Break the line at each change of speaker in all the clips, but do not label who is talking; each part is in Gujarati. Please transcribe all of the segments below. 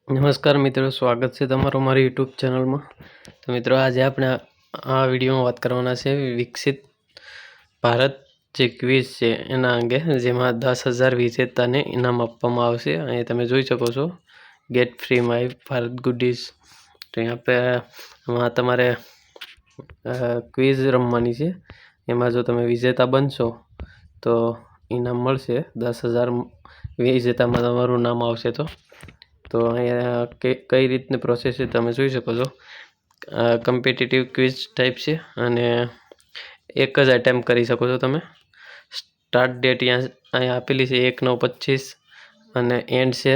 નમસ્કાર મિત્રો, સ્વાગત છે તમારું મારી યુટ્યુબ ચેનલમાં। તો મિત્રો, આજે આપણે આ વિડીયોમાં વાત કરવાના છે વિકસિત ભારત જે ક્વિઝ છે એના અંગે, જેમાં 10,000 વિજેતાને ઇનામ આપવામાં આવશે। અહીં તમે જોઈ શકો છો get free my Bharat goodies. તો यहाँ पे એમાં તમારે ક્વિઝ રમવાની છે। એમાં જો તમે વિજેતા બનશો તો ઇનામ મળશે 10,000 વિજેતામાં તમારું નામ આવશે। તો અહીંયા કઈ રીતની પ્રોસેસ છે તમે જોઈ શકો છો। કમ્પિટિટિવ ક્વિઝ ટાઈપ છે અને એક જ એટેમ્પ કરી શકો છો તમે। સ્ટાર્ટ ડેટ અહીંયા આપેલી છે 1/9/25 અને એન્ડ છે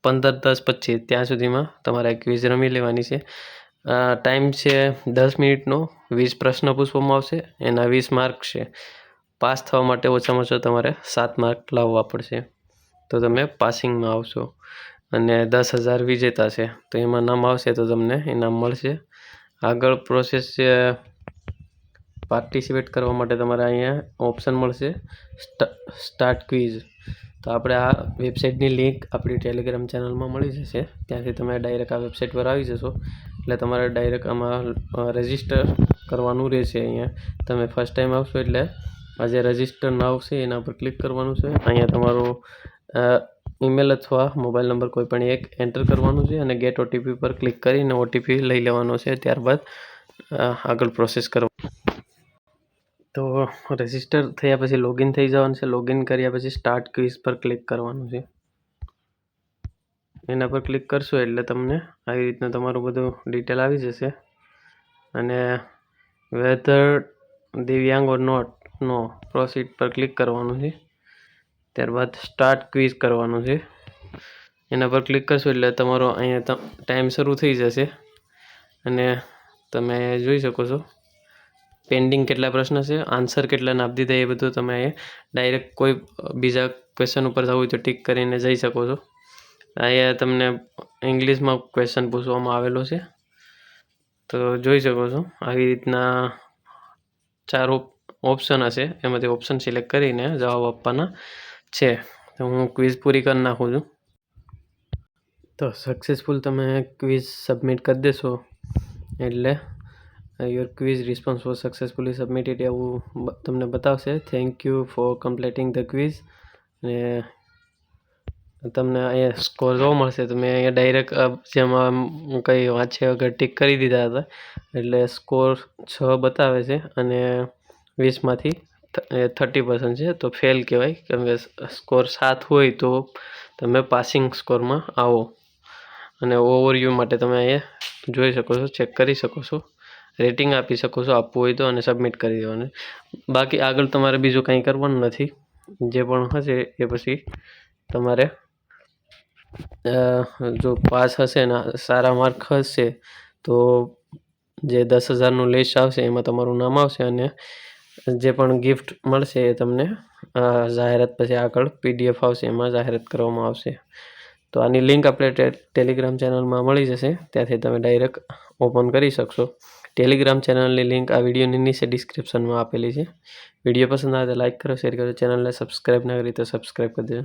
15/10/25। ત્યાં સુધીમાં તમારે ક્વિઝ રમી લેવાની છે। ટાઈમ છે 10 મિનિટનો। 20 પ્રશ્ન પૂછવામાં આવશે, એના 20 માર્ક છે। પાસ થવા માટે ઓછામાં ઓછા તમારે 7 માર્ક લાવવા પડશે, તો તમે પાસિંગમાં આવશો। અને 10,000 વિજેતા છે તો એમાં નામ આવશે તો તમને ઇનામ મળશે। આગળ પ્રોસેસ છે, પાર્ટિસિપેટ કરવા માટે તમારે અહીંયા ઓપ્શન મળશે સ્ટાર્ટ ક્વિઝ। તો આપણે આ વેબસાઇટની લિંક આપણી ટેલિગ્રામ ચેનલમાં મળી જશે, ત્યાંથી તમે ડાયરેક્ટ આ વેબસાઇટ પર આવી જશો એટલે તમારે ડાયરેક્ટ આમાં રજિસ્ટર કરવાનું રહેશે। અહીંયા તમે ફર્સ્ટ ટાઈમ આવશો એટલે આ જે રજિસ્ટર નાવ છે એના પર ક્લિક કરવાનું છે। અહીંયા તમારું ઈમેલ અથવા મોબાઈલ નંબર કોઈ પણ એક એન્ટર કરવાનું છે અને ગેટ ઓટીપી પર ક્લિક કરીને ઓટીપી લઈ લેવાનો છે। ત્યારબાદ આગળ પ્રોસેસ કરવા। તો રજિસ્ટર થયા પછી લોગિન થઈ જવાનું છે। લોગિન કર્યા પછી સ્ટાર્ટ ક્વિઝ પર ક્લિક કરવાનું છે। એના પર ક્લિક કરશો એટલે તમને આવી રીતના તમારું બધું ડિટેલ આવી જશે અને વેધર દિવ્યાંગ ઓર નોટ નો પ્રોસીડ પર ક્લિક કરવાનું છે। ત્યારબાદ સ્ટાર્ટ ક્વિઝ કરવાનું છે। એના પર ક્લિક કરશો એટલે તમારો અહીંયા ટાઈમ શરૂ થઈ જશે અને તમે જોઈ શકો છો પેન્ડિંગ કેટલા પ્રશ્ન છે, આન્સર કેટલાને આપી દીધા, એ બધું તમે અહીંયા ડાયરેક્ટ કોઈ બીજા ક્વેશ્ચન ઉપર જવું હોય તો ટિક કરીને જઈ શકો છો। અહીંયા તમને ઇંગ્લિશમાં ક્વેશ્ચન પૂછવામાં આવેલો છે, તો જોઈ શકો છો આવી રીતના 4 ઓપ્શન હશે, એમાંથી ઓપ્શન સિલેક્ટ કરીને જવાબ આપવાના છે। તો હું ક્વિઝ પૂરી કરી નાખું છું। તો સક્સેસફુલ તમે ક્વિઝ સબમિટ કરી દેશો એટલે your quiz response was successfully submitted એવું તમને બતાવશે। Thank you for completing the quiz અને તમને અહીંયા સ્કોર જોવા મળશે। તો મેં અહીંયા ડાયરેક્ટ જેમાં કંઈ વાંચ્યા વગર ટિક કરી દીધા હતા એટલે સ્કોર 6 બતાવે છે અને 20માંથી 30% છે, તો ફેલ કહેવાય। કેમ કે સ્કોર 7 હોય તો તમે પાસિંગ સ્કોરમાં આવો। અને ઓવરવ્યૂ માટે તમે અહીંયા જોઈ શકો છો, ચેક કરી શકો છો, રેટિંગ આપી શકો છો આપવું હોય તો, અને સબમિટ કરી દેવાનું। બાકી આગળ તમારે બીજું કંઈ કરવાનું નથી, જે પણ હશે એ પછી તમારે જો પાસ હશે ને સારા માર્ક હશે તો જે 10,000નું લિસ્ટ આવશે એમાં તમારું નામ આવશે અને જે પણ ગિફ્ટ મળશે એ તમને જાહેરાત પછી આગળ PDF આવશે, એમાં જાહેરાત કરવામાં આવશે। તો આની લિંક આપણે ટેલિગ્રામ ચેનલમાં મળી જશે, ત્યાંથી તમે ડાયરેક્ટ ઓપન કરી શકશો। ટેલિગ્રામ ચેનલની લિંક આ વિડીયોની નીચે ડિસ્ક્રિપ્શનમાં આપેલી છે। વિડીયો પસંદ આવે તો લાઇક કરો, શેર કરો, ચેનલને સબસ્ક્રાઈબ ના કરી તો સબસ્ક્રાઈબ કરી દેજો।